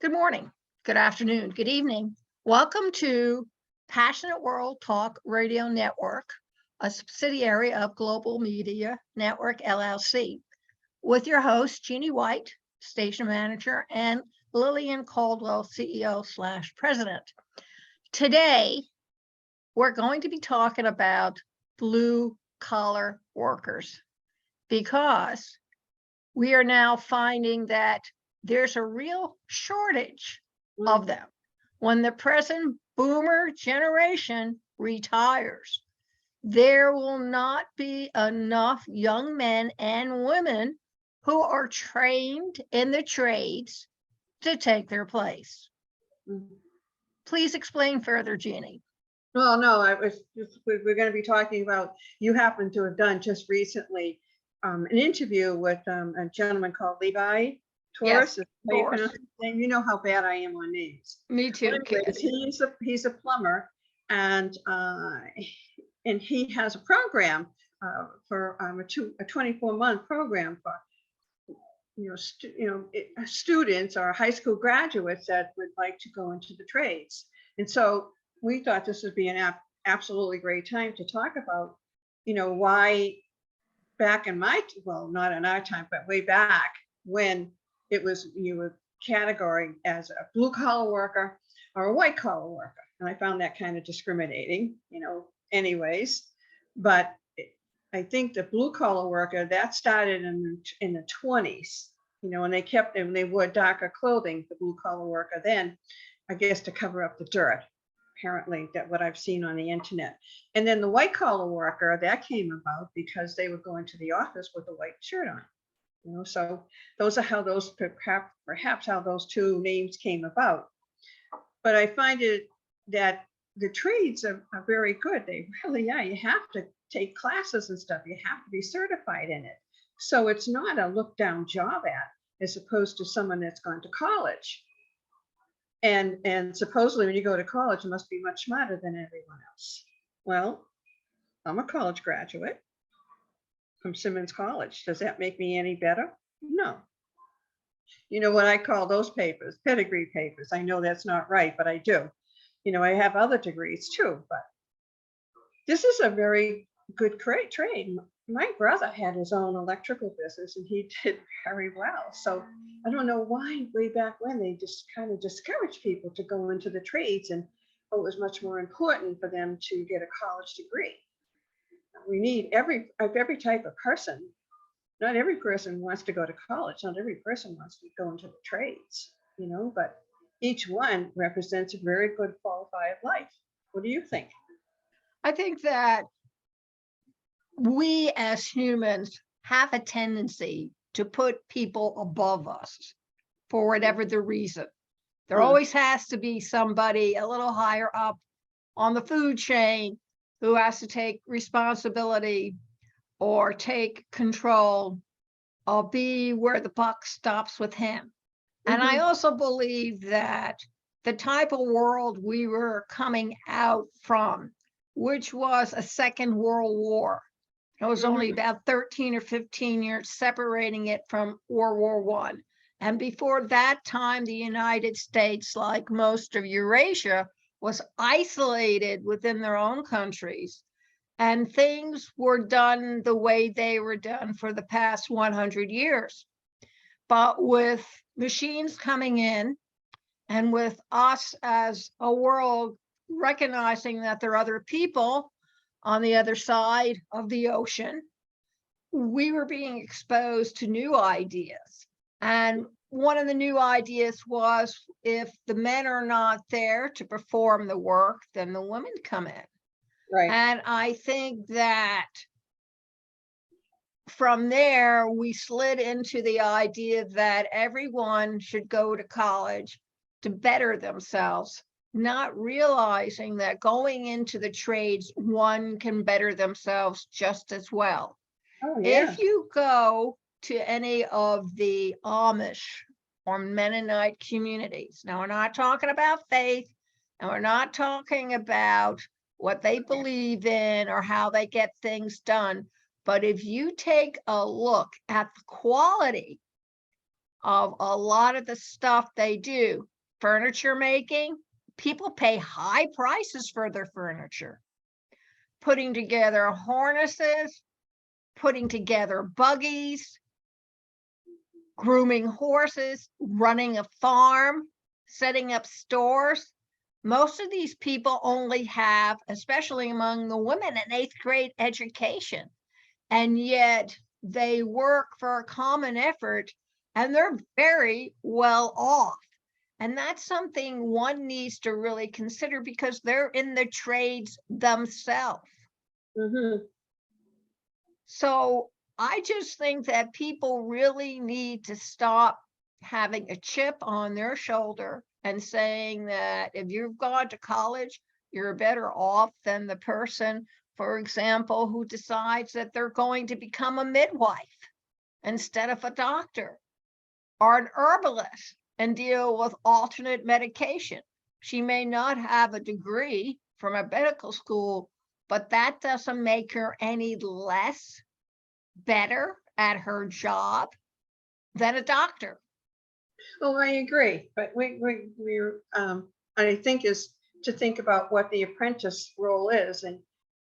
Good morning, good afternoon, good evening. Welcome to Passionate World Talk Radio Network, a subsidiary of Global Media Network LLC, with your host, Jeanne White, station manager, and Lillian Cauldwell, CEO/president. Today, we're going to be talking about blue collar workers because we are now finding that there's a real shortage of them. When the present boomer generation retires, there will not be enough young men and women who are trained in the trades to take their place. Please explain further, Jeanne. Well, no, we're going to be talking about, you happen to have done just recently an interview with a gentleman called Levi Taurus. Yes, How you pronounce his name? You know how bad I am on names. Me too. Anyways, he's a plumber, and he has a program for a 24-month program for students or high school graduates that would like to go into the trades. And so we thought this would be an absolutely great time to talk about, why back in not in our time, but way back when it was, you were categorized as a blue collar worker or a white collar worker. And I found that kind of discriminating, anyways. But I think the blue collar worker, that started in the 20s, and they wore darker clothing, the blue collar worker then, I guess, to cover up the dirt. Apparently, that what I've seen on the internet. And then the white collar worker, that came about because they were going to the office with a white shirt on. So those are how perhaps how those two names came about. But I find it that the trades are very good. They really are. You have to take classes and stuff. You have to be certified in it. So it's not a look down job as opposed to someone that's gone to college. And supposedly when you go to college, you must be much smarter than everyone else. Well, I'm a college graduate from Simmons College. Does that make me any better? No. You know what I call those papers? Pedigree papers. I know that's not right, but I do. I have other degrees too, but this is a very good trade. My brother had his own electrical business and he did very well. So I don't know why way back when they just kind of discouraged people to go into the trades, and it was much more important for them to get a college degree. We need every type of person. Not every person wants to go to college. Not every person wants to go into the trades, but each one represents a very good quality of life. What do you think? I think that we as humans have a tendency to put people above us for whatever the reason. There always has to be somebody a little higher up on the food chain who has to take responsibility or take control or be where the buck stops with him. And I also believe that the type of world we were coming out from, which was a Second World War, it was only about 13 or 15 years separating it from World War I. And before that time, the United States, like most of Eurasia, was isolated within their own countries. And things were done the way they were done for the past 100 years. But with machines coming in and with us as a world recognizing that there are other people on the other side of the ocean, we were being exposed to new ideas. And one of the new ideas was, if the men are not there to perform the work, then the women come in. Right. And I think that from there, we slid into the idea that everyone should go to college to better themselves, not realizing that going into the trades, one can better themselves just as well. Oh, yeah. If you go to any of the Amish or Mennonite communities, now we're not talking about faith, and we're not talking about what they believe in or how they get things done. But if you take a look at the quality of a lot of the stuff they do, furniture making. People pay high prices for their furniture. Putting together harnesses, putting together buggies, grooming horses, running a farm, setting up stores. Most of these people only have, especially among the women, an 8th grade education. And yet they work for a common effort and they're very well off. And that's something one needs to really consider because they're in the trades themselves. Mhm. So I just think that people really need to stop having a chip on their shoulder and saying that if you've gone to college, you're better off than the person, for example, who decides that they're going to become a midwife instead of a doctor or an herbalist and deal with alternate medication. She may not have a degree from a medical school, but that doesn't make her any less better at her job than a doctor. Oh, I agree, but we're, I think is to think about what the apprentice role is. And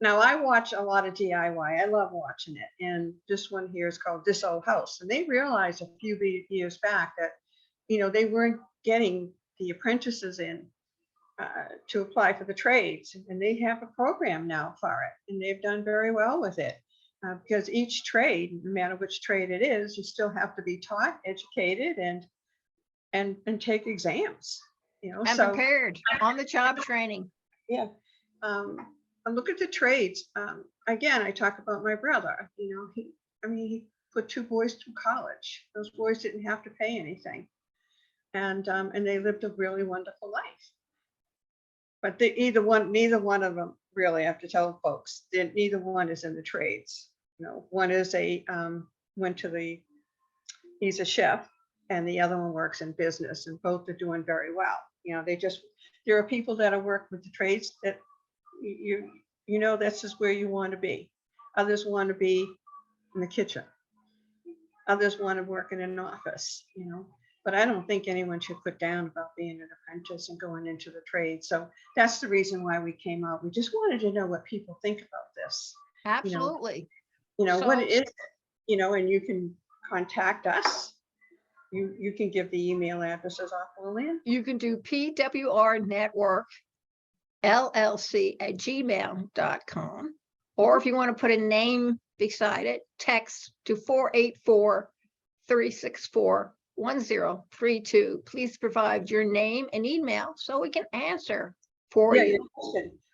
now I watch a lot of DIY. I love watching it. And this one here is called This Old House. And they realized a few years back that, they weren't getting the apprentices in to apply for the trades. And they have a program now for it. And they've done very well with it. Because each trade, no matter which trade it is, you still have to be taught, educated, and take exams, And so prepared on the job training. yeah. And look at the trades. Again, I talk about my brother, he put 2 boys through college. Those boys didn't have to pay anything. And they lived a really wonderful life. But neither one of them really, I have to tell folks, neither one is in the trades. One is he's a chef, and the other one works in business, and both are doing very well. There are people that are working with the trades that this is where you want to be. Others want to be in the kitchen. Others want to work in an office, but I don't think anyone should put down about being an apprentice and going into the trade. So that's the reason why we came out. We just wanted to know what people think about this. Absolutely. What it is, and you can contact us. You can give the email addresses off, Lillian. You can do PWR Network LLC@gmail.com. Or if you want to put a name beside it, text to 484-364-1032. Please provide your name and email so we can answer for you.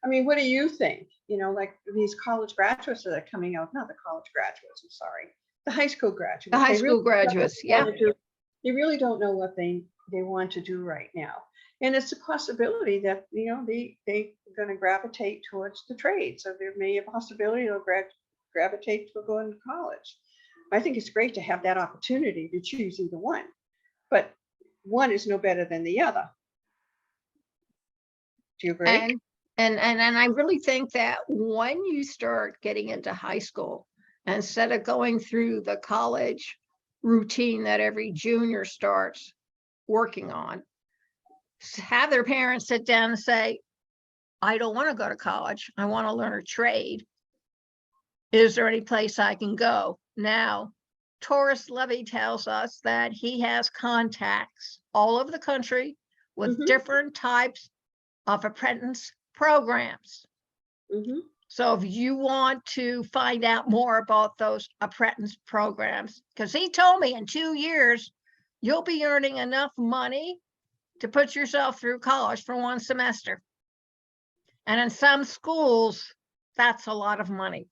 I mean, what do you think? Like these college graduates that are coming out, not the college graduates, I'm sorry, the high school graduates. The high school graduates, yeah. They really don't know what they want to do right now. And it's a possibility that, they're going to gravitate towards the trade. So there may be a possibility they'll gravitate to going to college. I think it's great to have that opportunity to choose either one, but one is no better than the other. Do you agree? And I really think that when you start getting into high school, instead of going through the college routine that every junior starts working on, have their parents sit down and say, I don't want to go to college. I want to learn a trade. Is there any place I can go? Now, Taurus Levy tells us that he has contacts all over the country with different types of apprentice programs. So if you want to find out more about those apprentice programs, because he told me in 2 years, you'll be earning enough money to put yourself through college for 1 semester. And in some schools, that's a lot of money.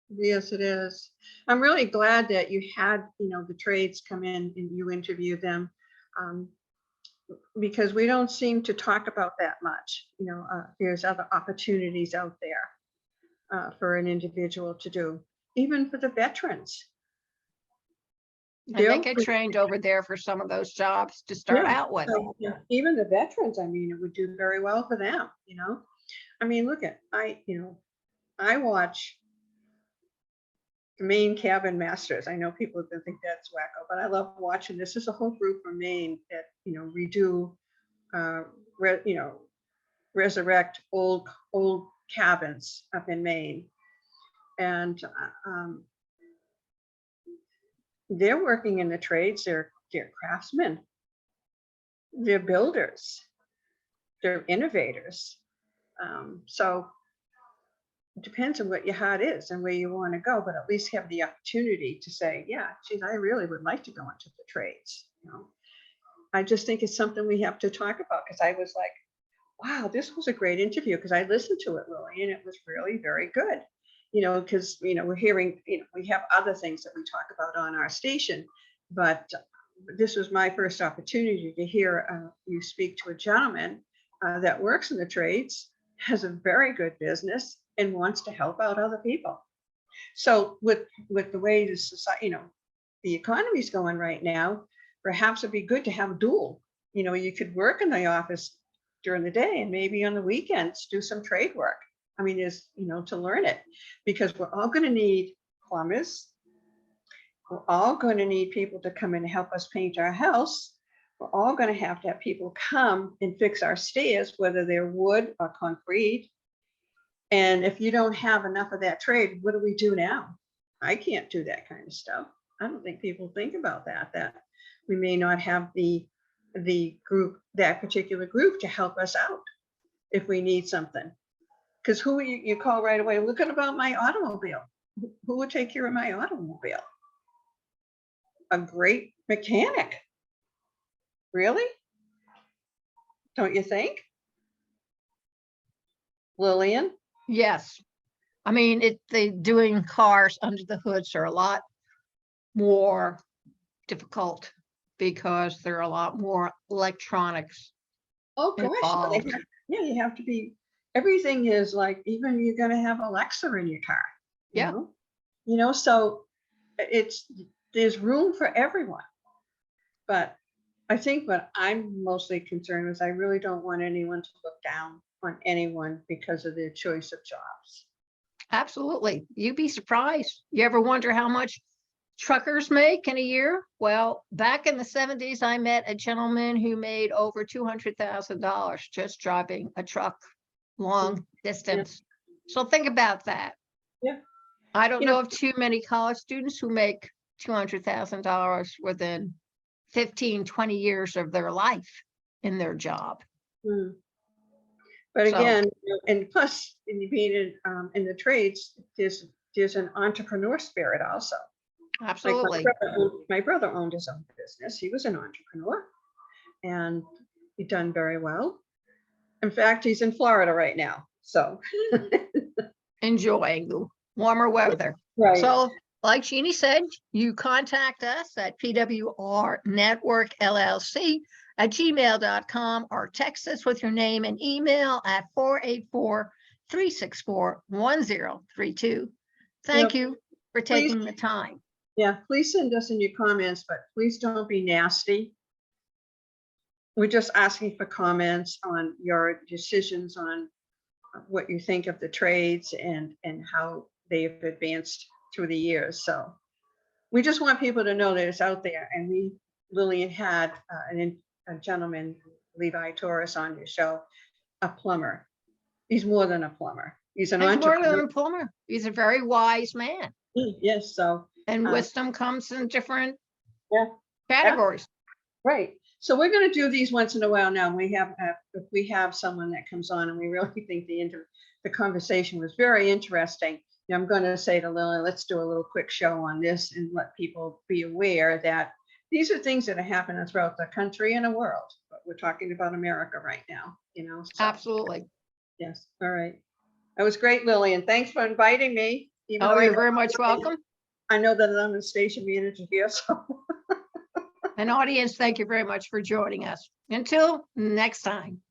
Yes, it is. I'm really glad that you had, the trades come in and you interviewed them, because we don't seem to talk about that much. There's other opportunities out there for an individual to do, even for the veterans. And they get trained over there for some of those jobs to start out with. So, even the veterans, I mean, it would do very well for them, I mean, look at, I watch the Maine Cabin Masters. I know people think that's wacko, but I love watching this. There's a whole group from Maine that, redo resurrect old cabins up in Maine. And they're working in the trades. They're craftsmen. They're builders. They're innovators. So it depends on what your heart is and where you want to go, but at least have the opportunity to say, yeah, geez, I really would like to go into the trades. I just think it's something we have to talk about, because I was like, wow, this was a great interview, because I listened to it, Lillian, and it was really very good. Because we're hearing, we have other things that we talk about on our station, but this was my first opportunity to hear you speak to a gentleman that works in the trades, has a very good business, and wants to help out other people. So with the way the society, the economy's going right now, perhaps it'd be good to have a dual. You could work in the office during the day and maybe on the weekends do some trade work. I mean, to learn it, because we're all going to need plumbers. We're all going to need people to come in and help us paint our house. We're all going to have people come and fix our stairs, whether they're wood or concrete. And if you don't have enough of that trade, what do we do now? I can't do that kind of stuff. I don't think people think about that we may not have the group, that particular group, to help us out if we need something. Because who you call right away, look at about my automobile. Who would take care of my automobile? A great mechanic. Really? Don't you think? Lillian? Yes. I mean, they doing cars under the hoods are a lot more difficult because there are a lot more electronics. Oh gosh, you have to be, everything is like, even you're going to have Alexa in your car. Yeah. So there's room for everyone. But I think what I'm mostly concerned with, I really don't want anyone to look down on anyone because of their choice of jobs. Absolutely. You'd be surprised. You ever wonder how much truckers make in a year? Well, back in the 70s, I met a gentleman who made over $200,000 just driving a truck long distance. Yeah. So think about that. Yeah. I don't know of too many college students who make $200,000 within 15, 20 years of their life in their job. But again, and plus, being in the trades, there's an entrepreneur spirit also. Absolutely. Like my brother owned his own business. He was an entrepreneur, and he done very well. In fact, he's in Florida right now, so enjoying the warmer weather. Right. So, like Jeanne said, you contact us at PWR Network LLC at gmail.com, or text us with your name and email at 484-364-1032. Thank you for taking the time. Yeah, please send us in your comments, but please don't be nasty. We're just asking for comments on your decisions on what you think of the trades and how they've advanced through the years. So we just want people to know that it's out there. And Lillian had a gentleman, Levi Torres, on your show, a plumber. He's more than a plumber. He's an entrepreneur. More than a plumber. He's a very wise man. Yes. So and wisdom comes in different categories. Right. So we're going to do these once in a while now. If we have someone that comes on and we really think the conversation was very interesting, I'm going to say to Lillian, let's do a little quick show on this and let people be aware that these are things that are happening throughout the country and the world. But we're talking about America right now, So. Absolutely. Yes. All right. That was great, Lillian. Thanks for inviting me. You're very much welcome. I know that I'm a station manager here, so. An audience, thank you very much for joining us. Until next time.